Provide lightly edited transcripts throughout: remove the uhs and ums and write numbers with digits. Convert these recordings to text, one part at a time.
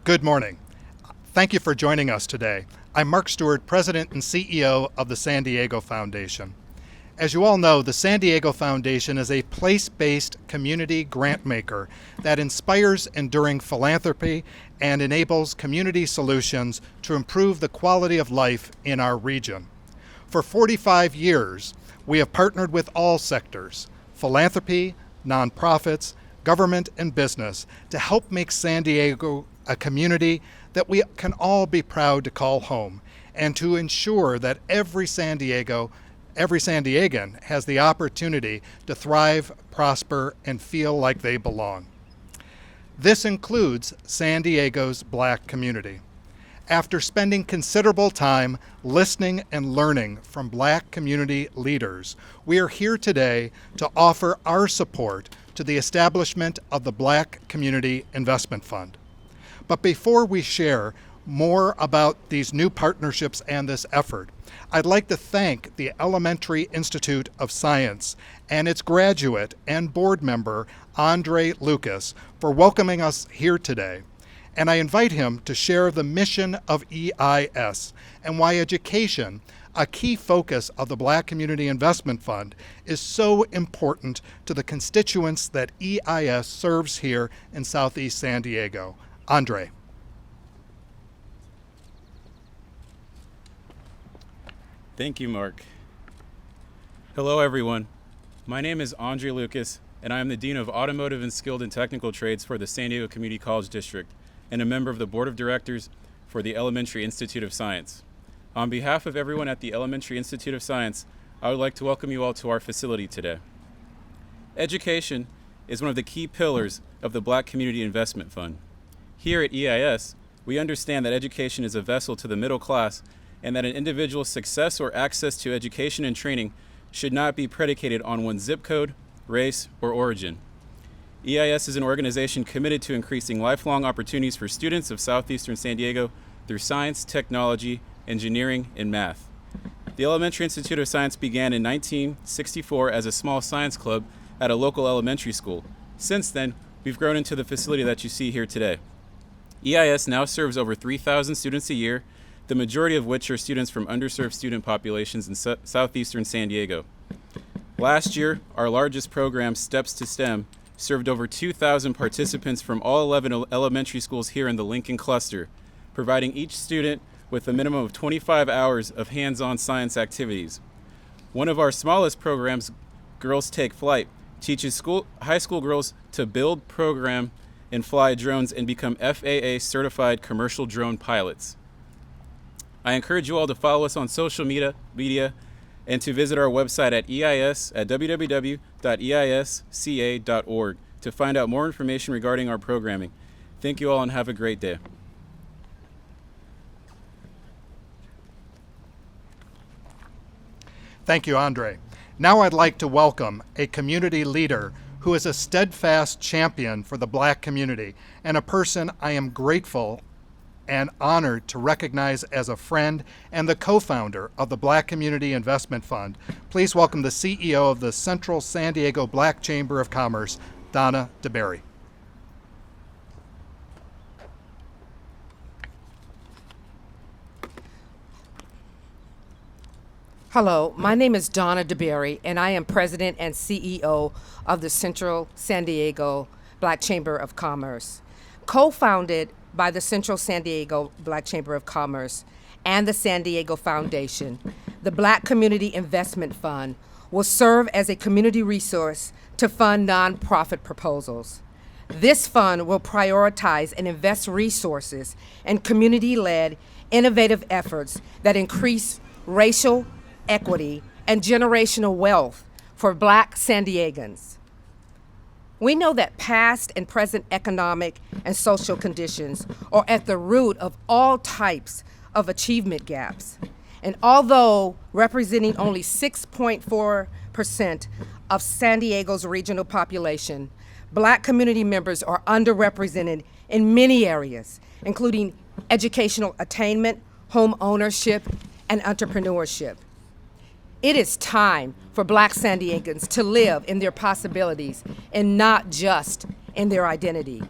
Good morning. Thank you for joining us today. I'm Mark Stewart, President and CEO of the San Diego Foundation. As you all know, the San Diego Foundation is a place-based community grant maker that inspires enduring philanthropy and enables community solutions to improve the quality of life in our region. For 45 years, we have partnered with all sectors, philanthropy, nonprofits, government, and business, to help make San Diego a community that we can all be proud to call home, and to ensure that every San Diegan has the opportunity to thrive, prosper, and feel like they belong. This includes San Diego's Black community. After spending considerable time listening and learning from Black community leaders, we are here today to offer our support to the establishment of the Black Community Investment Fund. But before we share more about these new partnerships and this effort, I'd like to thank the Elementary Institute of Science and its graduate and board member, ANDREI Lucas, for welcoming us here today. And I invite him to share the mission of EIS and why education, a key focus of the Black Community Investment Fund, is so important to the constituents that EIS serves here in Southeast San Diego. ANDREI. Thank you, Mark. Hello, everyone. My name is ANDREI Lucas, and I am the Dean of Automotive and Skilled and Technical Trades for the San Diego Community College District and a member of the Board of Directors for the Elementary Institute of Science. On behalf of everyone at the Elementary Institute of Science, I would like to welcome you all to our facility today. Education is one of the key pillars of the Black Community Investment Fund. Here at EIS, we understand that education is a vessel to the middle class and that an individual's success or access to education and training should not be predicated on one's zip code, race, or origin. EIS is an organization committed to increasing lifelong opportunities for students of Southeastern San Diego through science, technology, engineering, and math. The Elementary Institute of Science began in 1964 as a small science club at a local elementary school. Since then, we've grown into the facility that you see here today. EIS now serves over 3,000 students a year, the majority of which are students from underserved student populations in Southeastern San Diego. Last year, our largest program, Steps to STEM, served over 2,000 participants from all 11 elementary schools here in the Lincoln cluster, providing each student with a minimum of 25 hours of hands-on science activities. One of our smallest programs, Girls Take Flight, teaches high school girls to build, program, and fly drones and become FAA certified commercial drone pilots. I encourage you all to follow us on social media and to visit our website at www.eisca.org to find out more information regarding our programming. Thank you all and have a great day. Thank you, ANDREI. Now I'd like to welcome a community leader who is a steadfast champion for the Black community and a person I am grateful and honored to recognize as a friend and the co-founder of the Black Community Investment Fund. Please welcome the CEO of the Central San Diego Black Chamber of Commerce, DONNA DEBERRY. Hello, my name is DONNA DEBERRY, and I am President and CEO of the Central San Diego Black Chamber of Commerce. Co-founded by the Central San Diego Black Chamber of Commerce and the San Diego Foundation, the Black Community Investment Fund will serve as a community resource to fund nonprofit proposals. This fund will prioritize and invest resources in community-led innovative efforts that increase racial equity and generational wealth for Black San Diegans. We know that past and present economic and social conditions are at the root of all types of achievement gaps. And although representing only 6.4% of San Diego's regional population, Black community members are underrepresented in many areas, including educational attainment, home ownership, and entrepreneurship. It is time for Black San Diegans to live in their possibilities and not just in their identity.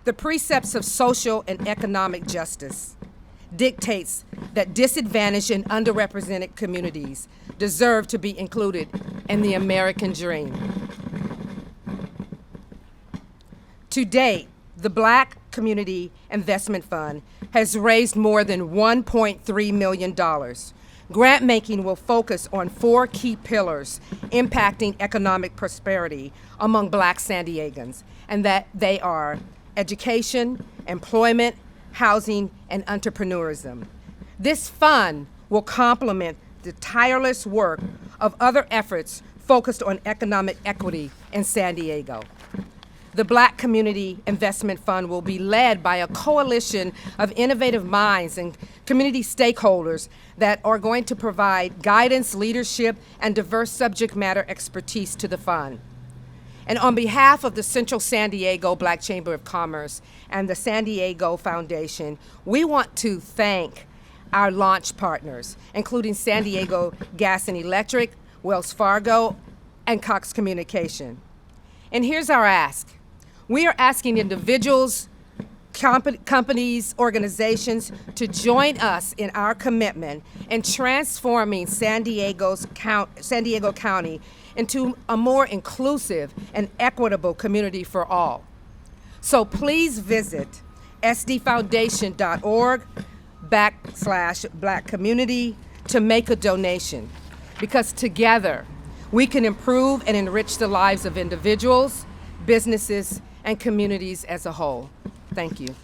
The precepts of social and economic justice dictates that disadvantaged and underrepresented communities deserve to be included in the American dream. To date, the Black Community Investment Fund has raised more than $1.3 million. Grantmaking will focus on 4 key pillars impacting economic prosperity among Black San Diegans, and that they are education, employment, housing, and entrepreneurism. This fund will complement the tireless work of other efforts focused on economic equity in San Diego. The Black Community Investment Fund will be led by a coalition of innovative minds and community stakeholders that are going to provide guidance, leadership, and diverse subject matter expertise to the fund. And on behalf of the Central San Diego Black Chamber of Commerce and the San Diego Foundation, we want to thank our launch partners, including San Diego Gas and Electric, Wells Fargo, and Cox Communication. And here's our ask. We are asking individuals, companies, organizations to join us in our commitment in transforming San Diego County into a more inclusive and equitable community for all. So please visit sdfoundation.org/Black Community to make a donation, because together we can improve and enrich the lives of individuals, businesses, and communities as a whole. Thank you.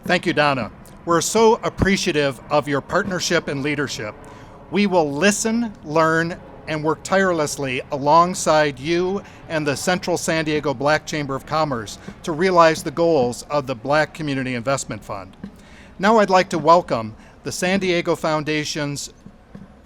Thank you, Donna. We're so appreciative of your partnership and leadership. We will listen, learn, and work tirelessly alongside you and the Central San Diego Black Chamber of Commerce to realize the goals of the Black Community Investment Fund. Now I'd like to welcome the San Diego Foundation's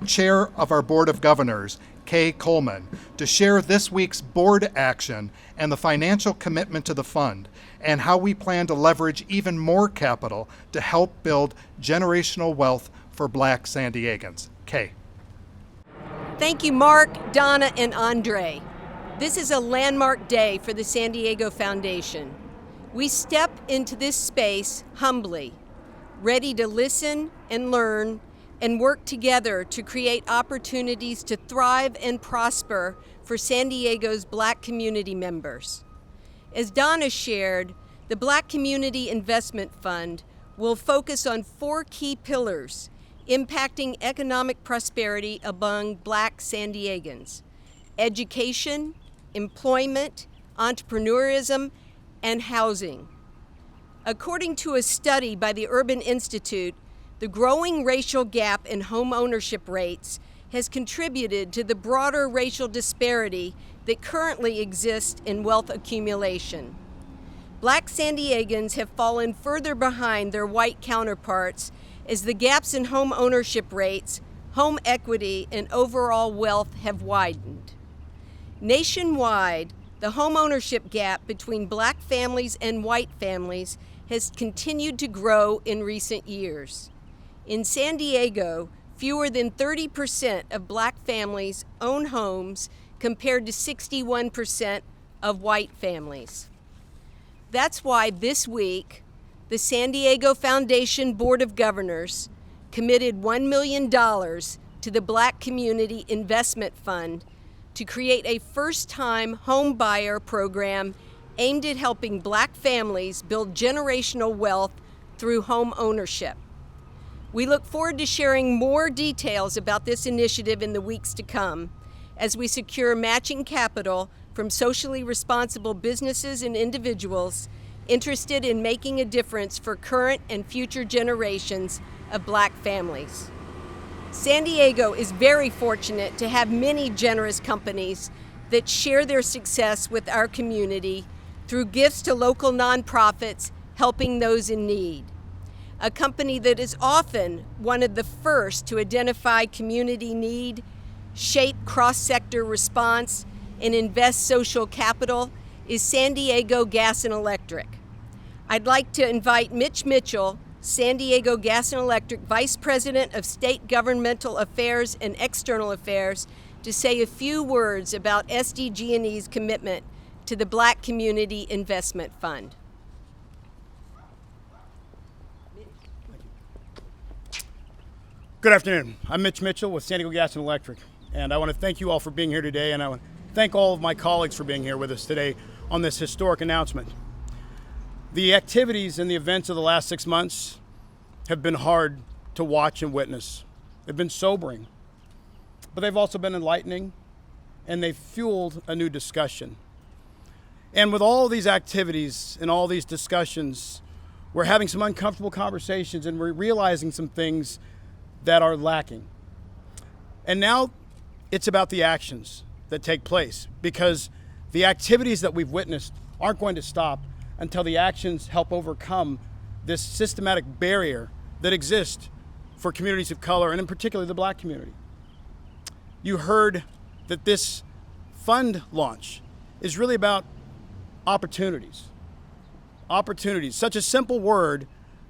Chair of our Board of Governors, Kay Coleman, to share this week's board action and the financial commitment to the fund, and how we plan to leverage even more capital to help build generational wealth for Black San Diegans. Kay. Thank you, Mark, Donna, and ANDREI. This is a landmark day for the San Diego Foundation. We step into this space humbly, ready to listen and learn and work together to create opportunities to thrive and prosper for San Diego's Black community members. As Donna shared, the Black Community Investment Fund will focus on 4 key pillars impacting economic prosperity among Black San Diegans: education, employment, entrepreneurism, and housing. According to a study by the Urban Institute, the growing racial gap in home ownership rates has contributed to the broader racial disparity that currently exists in wealth accumulation. Black San Diegans have fallen further behind their white counterparts as the gaps in home ownership rates, home equity, and overall wealth have widened. Nationwide, the home ownership gap between Black families and white families has continued to grow in recent years. In San Diego, fewer than 30% of Black families own homes compared to 61% of white families. That's why this week, the San Diego Foundation Board of Governors committed $1 million to the Black Community Investment Fund to create a first-time home buyer program aimed at helping Black families build generational wealth through home ownership. We look forward to sharing more details about this initiative in the weeks to come as we secure matching capital from socially responsible businesses and individuals interested in making a difference for current and future generations of Black families. San Diego is very fortunate to have many generous companies that share their success with our community through gifts to local nonprofits helping those in need. A company that is often one of the first to identify community need, shape cross-sector response, and invest social capital is San Diego Gas and Electric. I'd like to invite Mitch Mitchell, San Diego Gas and Electric Vice President of State Governmental Affairs and External Affairs, to say a few words about SDG&E's commitment to the Black Community Investment Fund. Good afternoon. I'm Mitch Mitchell with San Diego Gas and Electric, and I want to thank you all for being here today, and I want to thank all of my colleagues for being here with us today on this historic announcement. The activities and the events of the last 6 months have been hard to watch and witness. They've been sobering, but they've also been enlightening, and they've fueled a new discussion. And with all these activities and all these discussions, we're having some uncomfortable conversations, and we're realizing some things that are lacking. And now it's about the actions that take place, because the activities that we've witnessed aren't going to stop until the actions help overcome this systematic barrier that exists for communities of color, and in particular the Black community. You heard that this fund launch is really about opportunities. Opportunities, such a simple word,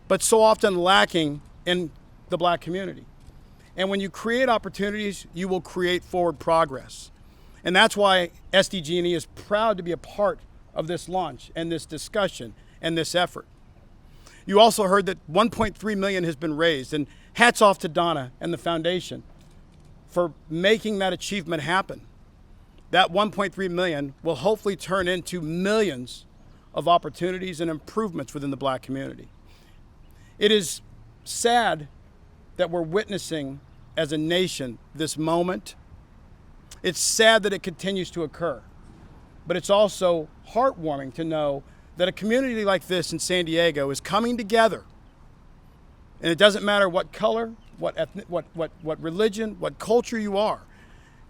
but so often lacking in the Black community. And when you create opportunities, you will create forward progress. And that's why SDG&E is proud to be a part of this launch and this discussion and this effort. You also heard that $1.3 million has been raised, and hats off to DONNA and the foundation for making that achievement happen. That $1.3 million will hopefully turn into millions of opportunities and improvements within the Black community. It is sad that we're witnessing as a nation this moment. It's sad that it continues to occur, but it's also heartwarming to know that a community like this in San Diego is coming together. And it doesn't matter what color, what religion, what culture you are.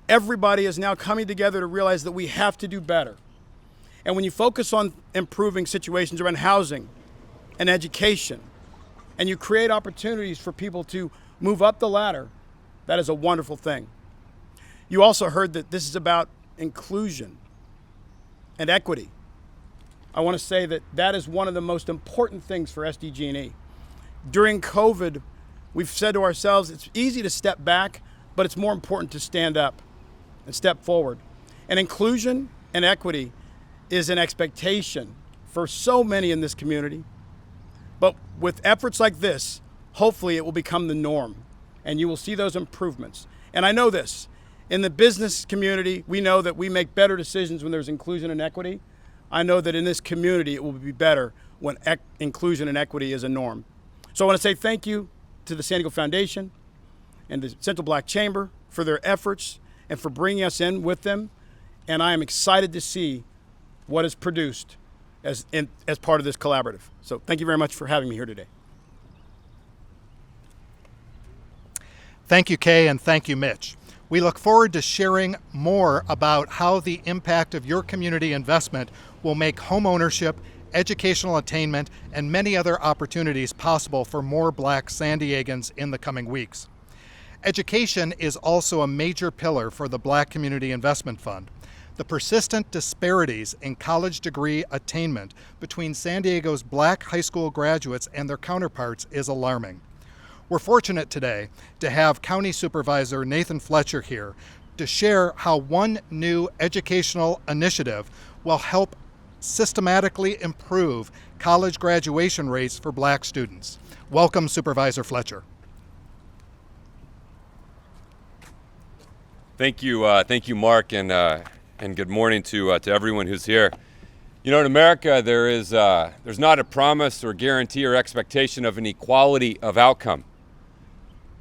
Everybody is now coming together to realize that we have to do better. And when you focus on improving situations around housing and education, and you create opportunities for people to move up the ladder, that is a wonderful thing. You also heard that this is about inclusion and equity. I want to say that that is one of the most important things for SDG&E. During COVID, we've said to ourselves, it's easy to step back, but it's more important to stand up and step forward. And inclusion and equity is an expectation for so many in this community. But with efforts like this, hopefully it will become the norm, and you will see those improvements. And I know this, in the business community, we know that we make better decisions when there's inclusion and equity. I know that in this community, it will be better when inclusion and equity is a norm. So I want to say thank you to the San Diego Foundation and the Central Black Chamber for their efforts and for bringing us in with them. And I am excited to see what is produced as part of this collaborative. So thank you very much for having me here today. Thank you, Kay, and thank you, Mitch. We look forward to sharing more about how the impact of your community investment will make home ownership, educational attainment, and many other opportunities possible for more Black San Diegans in the coming weeks. Education is also a major pillar for the Black Community Investment Fund. The persistent disparities in college degree attainment between San Diego's Black high school graduates and their counterparts is alarming. We're fortunate today to have County Supervisor Nathan Fletcher here to share how one new educational initiative will help systematically improve college graduation rates for Black students. Welcome, Supervisor Fletcher. Thank you, Mark, and good morning to everyone who's here. You know, in America, there's not a promise or guarantee or expectation of an equality of outcome.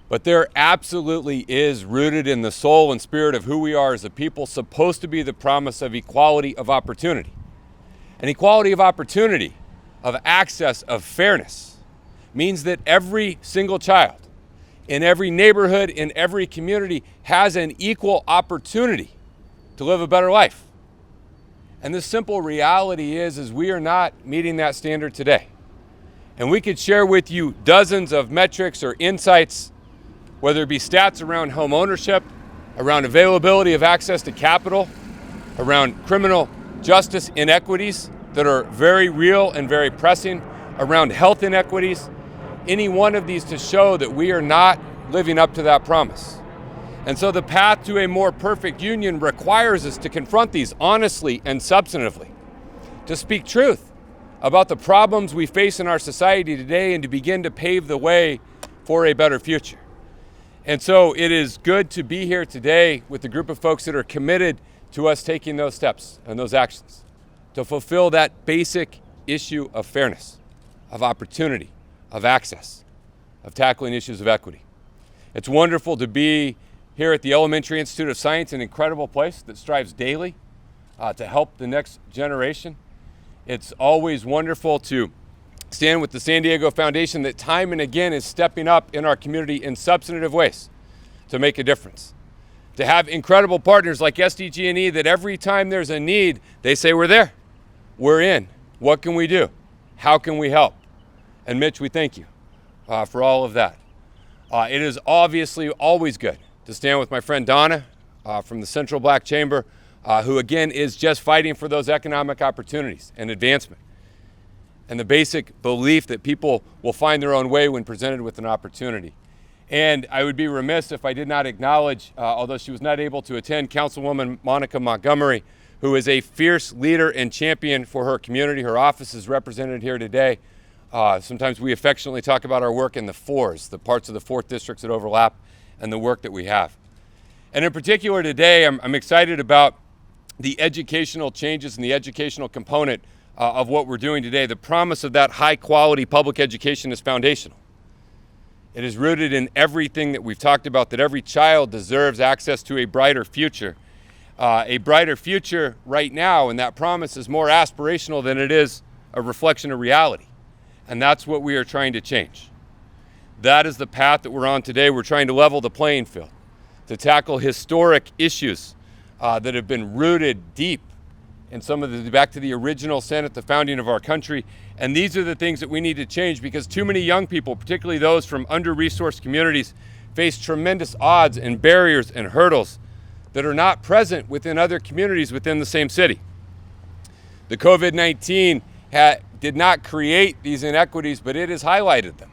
But there absolutely is, rooted in the soul and spirit of who we are as a people, supposed to be the promise of equality of opportunity. An equality of opportunity, of access, of fairness, means that every single child in every neighborhood, in every community, has an equal opportunity to live a better life. And the simple reality is we are not meeting that standard today. And we could share with you dozens of metrics or insights, whether it be stats around home ownership, around availability of access to capital, around criminal justice inequities that are very real and very pressing, around health inequities, any one of these to show that we are not living up to that promise. And so the path to a more perfect union requires us to confront these honestly and substantively, to speak truth about the problems we face in our society today and to begin to pave the way for a better future. And so it is good to be here today with a group of folks that are committed to us taking those steps and those actions to fulfill that basic issue of fairness, of opportunity, of access, of tackling issues of equity. It's wonderful to be here at the Elementary Institute of Science, an incredible place that strives daily to help the next generation. It's always wonderful to stand with the San Diego Foundation that time and again is stepping up in our community in substantive ways to make a difference. To have incredible partners like SDG&E that every time there's a need, they say, we're there, we're in, what can we do? How can we help? And Mitch, we thank you for all of that. It is obviously always good to stand with my friend Donna from the Central Black Chamber, who again is just fighting for those economic opportunities and advancement, and the basic belief that people will find their own way when presented with an opportunity. And I would be remiss if I did not acknowledge, although she was not able to attend, Councilwoman Monica Montgomery, who is a fierce leader and champion for her community. Her office is represented here today. Sometimes we affectionately talk about our work in the fours, the parts of the 4th districts that overlap, and the work that we have. And in particular today, I'm excited about the educational changes and the educational component of what we're doing today. The promise of that high quality public education is foundational. It is rooted in everything that we've talked about, that every child deserves access to a brighter future. A brighter future right now, and that promise is more aspirational than it is a reflection of reality. And that's what we are trying to change. That is the path that we're on today. We're trying to level the playing field, to tackle historic issues that have been rooted deep in some of the, back to the original Senate, the founding of our country. And these are the things that we need to change, because too many young people, particularly those from under-resourced communities, face tremendous odds and barriers and hurdles that are not present within other communities within the same city. The COVID-19 did not create these inequities, but it has highlighted them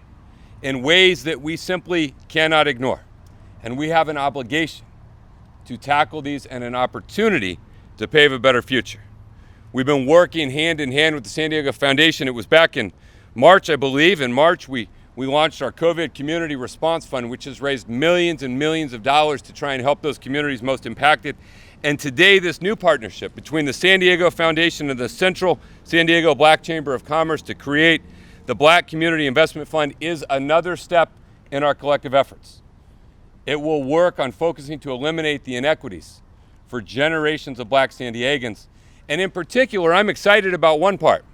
in ways that we simply cannot ignore. And we have an obligation to tackle these and an opportunity to pave a better future. We've been working hand in hand with the San Diego Foundation. It was back in March, I believe. In March, we launched our COVID Community Response Fund, which has raised millions and millions of dollars to try and help those communities most impacted. And today, this new partnership between the San Diego Foundation and the Central San Diego Black Chamber of Commerce to create the Black Community Investment Fund is another step in our collective efforts. It will work on focusing to eliminate the inequities for generations of Black San Diegans. And in particular, I'm excited about one part.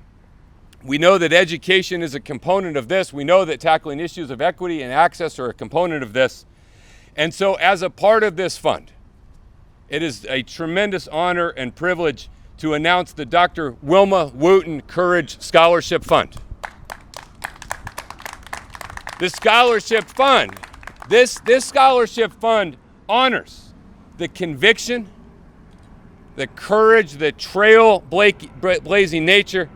We know that education is a component of this. We know that tackling issues of equity and access are a component of this. And so as a part of this fund, it is a tremendous honor and privilege to announce the Dr. Wilma Wooten Courage Scholarship Fund. The scholarship fund, this scholarship fund honors the conviction, the courage, the trail-blazing nature,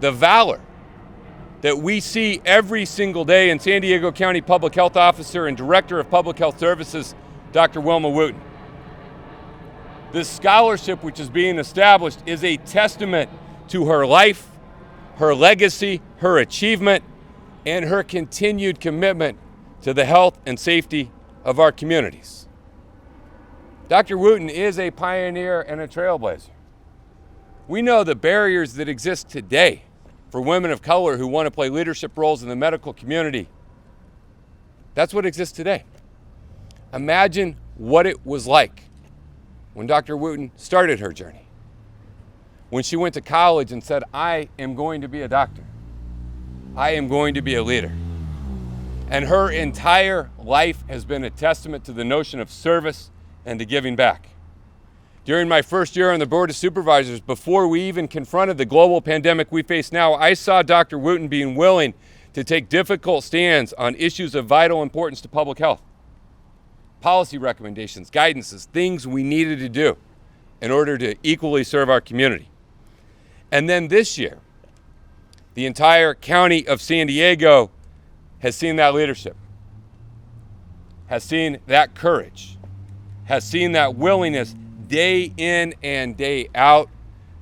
the valor that we see every single day in San Diego County Public Health Officer and Director of Public Health Services, Dr. Wilma Wooten. This scholarship, which is being established, is a testament to her life, her legacy, her achievement, and her continued commitment to the health and safety of our communities. Dr. Wooten is a pioneer and a trailblazer. We know the barriers that exist today for women of color who want to play leadership roles in the medical community. That's what exists today. Imagine what it was like when Dr. Wooten started her journey, when she went to college and said, I am going to be a doctor. I am going to be a leader. And her entire life has been a testament to the notion of service and to giving back. During my first year on the Board of Supervisors, before we even confronted the global pandemic we face now, I saw Dr. Wooten being willing to take difficult stands on issues of vital importance to public health. Policy recommendations, guidances, things we needed to do in order to equally serve our community. And then this year, the entire county of San Diego has seen that leadership, has seen that courage, has seen that willingness day in and day out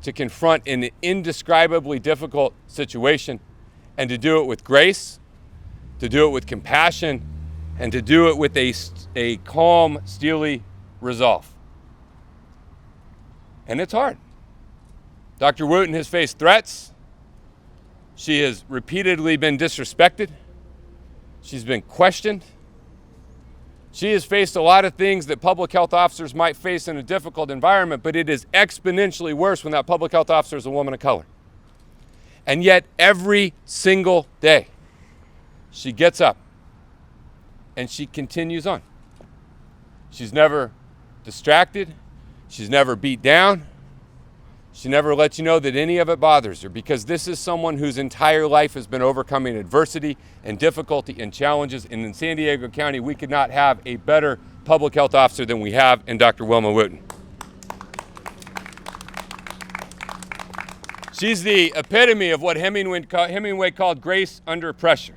to confront an indescribably difficult situation and to do it with grace, to do it with compassion, and to do it with a calm, steely resolve. And it's hard. Dr. Wooten has faced threats. She has repeatedly been disrespected. She's been questioned. She has faced a lot of things that public health officers might face in a difficult environment, but it is exponentially worse when that public health officer is a woman of color. And yet, every single day, she gets up and she continues on. She's never distracted. She's never beat down. She never lets you know that any of it bothers her, because this is someone whose entire life has been overcoming adversity and difficulty and challenges. And in San Diego County, we could not have a better public health officer than we have in Dr. Wilma Wooten. She's the epitome of what Hemingway called grace under pressure.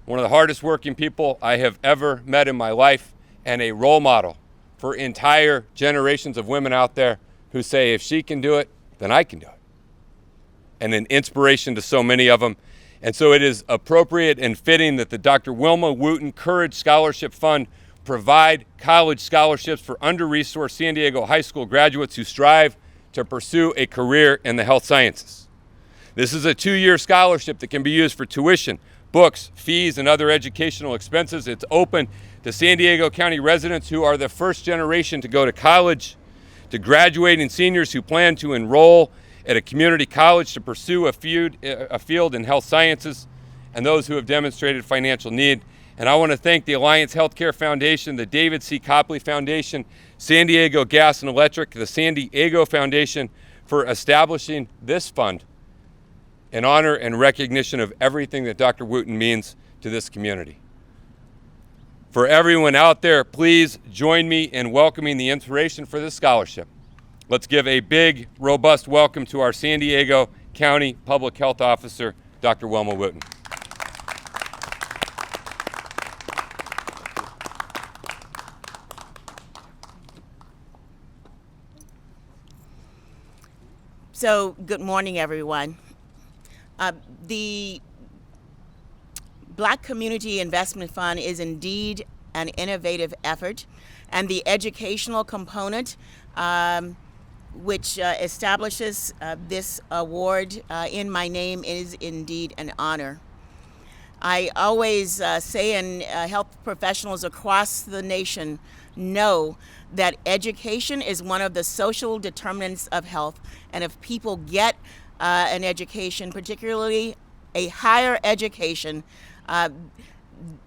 One of the hardest working people I have ever met in my life, and a role model for entire generations of women out there who say, if she can do it, then I can do it. And an inspiration to so many of them. And so it is appropriate and fitting that the Dr. Wilma Wooten Courage Scholarship Fund provide college scholarships for under-resourced San Diego high school graduates who strive to pursue a career in the health sciences. This is a 2-year scholarship that can be used for tuition, books, fees, and other educational expenses. It's open to San Diego County residents who are the first generation to go to college, to graduating seniors who plan to enroll at a community college to pursue a field in health sciences, and those who have demonstrated financial need. And I want to thank the Alliance Healthcare Foundation, the David C. Copley Foundation, San Diego Gas and Electric, the San Diego Foundation for establishing this fund in honor and recognition of everything that Dr. Wooten means to this community. For everyone out there, please join me in welcoming the inspiration for this scholarship. Let's give a big, robust welcome to our San Diego County Public Health Officer, Dr. Wilma Wooten. So, good morning, everyone. The Black Community Investment Fund is indeed an innovative effort, and the educational component which establishes this award in my name is indeed an honor. I always say, and health professionals across the nation know that education is one of the social determinants of health, and if people get an education, particularly a higher education,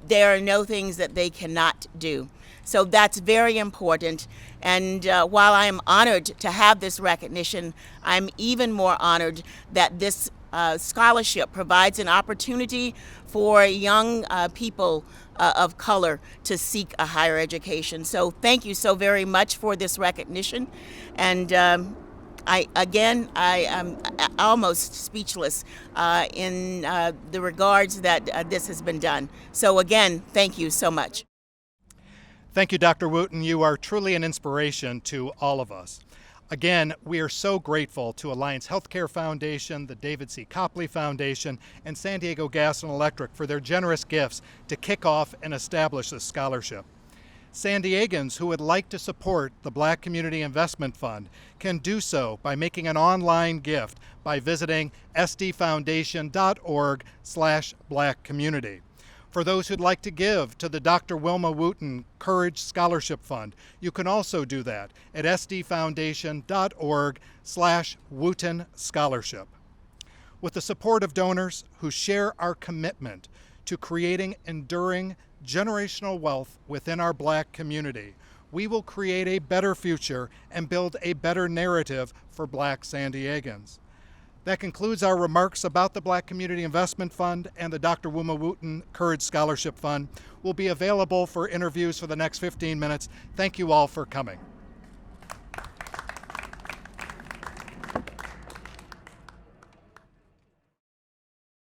there are no things that they cannot do. So that's very important. And while I am honored to have this recognition, I'm even more honored that this scholarship provides an opportunity for young people of color to seek a higher education. So thank you so very much for this recognition. And I am almost speechless in the regards that this has been done. So again, thank you so much. Thank you, Dr. Wooten. You are truly an inspiration to all of us. Again, we are so grateful to Alliance Healthcare Foundation, the David C. Copley Foundation, and San Diego Gas and Electric for their generous gifts to kick off and establish this scholarship. San Diegans who would like to support the Black Community Investment Fund can do so by making an online gift by visiting sdfoundation.org/blackcommunity. For those who'd like to give to the Dr. Wilma Wooten Courage Scholarship Fund, you can also do that at sdfoundation.org/Wooten Scholarship. With the support of donors who share our commitment to creating enduring generational wealth within our Black community, we will create a better future and build a better narrative for Black San Diegans. That concludes our remarks about the Black Community Investment Fund, and the Dr. Wilma Wooten Courage Scholarship Fund will be available for interviews for the next 15 minutes. Thank you all for coming.